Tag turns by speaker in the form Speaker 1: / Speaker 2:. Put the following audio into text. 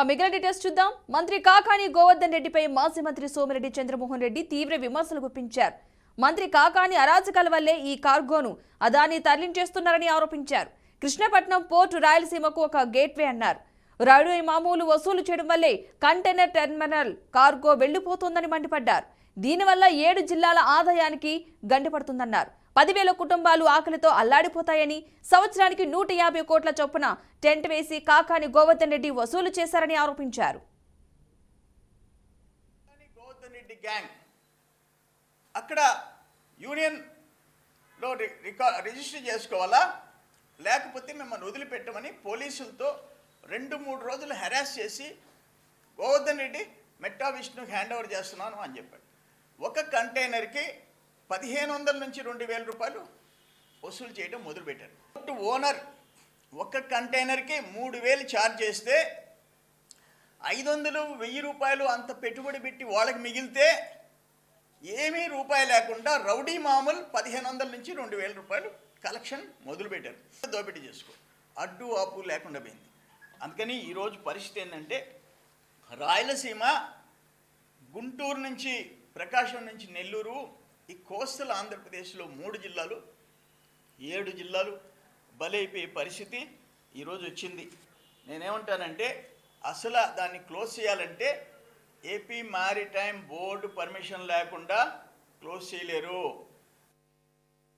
Speaker 1: మిగిలిన డీటెయిల్స్ చూద్దాం. మంత్రి కాకాని గోవర్ధన్ రెడ్డిపై మాజీ మంత్రి సోమిరెడ్డి చంద్రమోహన్ రెడ్డి తీవ్ర విమర్శలు గుప్పించారు. మంత్రి కాకాని అరాచకాల వల్లే ఈ కార్గోను అదాని తరలించేస్తున్నారని ఆరోపించారు. కృష్ణపట్నం పోర్టు రాయలసీమకు ఒక గేట్వే అన్నారు. రైల్వే మామూలు వసూలు చేయడం వల్లే కంటైనర్ టెర్మినల్ కార్గో వెళ్లిపోతోందని మండిపడ్డారు. దీనివల్ల 7 జిల్లాల ఆదాయానికి గండిపడుతుందన్నారు. 10,000 కుటుంబాలు ఆకలితో అల్లాడిపోతాయని, సంవత్సరానికి 150 కోట్ల చొప్పున టెంట్ వేసి కాకాని గోవర్ధన్ రెడ్డి వసూలు చేశారని ఆరోపించారు.
Speaker 2: గోవర్ధన్ రెడ్డి గ్యాంగ్ అక్కడ యూనియన్లో రిజిస్టర్ చేసుకోవాలా, లేకపోతే మిమ్మల్ని వదిలిపెట్టమని పోలీసులతో 2-3 రోజులు హెరాస్ చేసి గోవర్ధన్ రెడ్డి మెట్టా విష్ణుకి హ్యాండ్ ఓవర్ చేస్తున్నాను అని చెప్పాడు. ఒక కంటైనర్కి 1,500 నుంచి 2,000 రూపాయలు వసూలు చేయడం మొదలుపెట్టారు. ఓనర్ ఒక కంటైనర్కి 3,000 ఛార్జ్ చేస్తే 500, 1,000 రూపాయలు అంత పెట్టుబడి పెట్టి వాళ్ళకి మిగిలితే ఏమీ రూపాయి లేకుండా రౌడీ మామూలు 1,500 నుంచి 2,000 రూపాయలు కలెక్షన్ మొదలుపెట్టారు. దోపిడీ చేసుకో అడ్డు ఆపు లేకుండా పోయింది. అందుకని ఈరోజు పరిస్థితి ఏంటంటే రాయలసీమ, గుంటూరు నుంచి, ప్రకాశం నుంచి నెల్లూరు, ఈ కోస్టల్ ఆంధ్రప్రదేశ్లో 3 జిల్లాలు, 7 జిల్లాలు బలైపోయే పరిస్థితి ఈరోజు వచ్చింది. నేనేమంటానంటే అసలు దాన్ని క్లోజ్ చేయాలంటే ఏపీ మారిటైమ్ బోర్డు పర్మిషన్ లేకుండా క్లోజ్ చేయలేరు.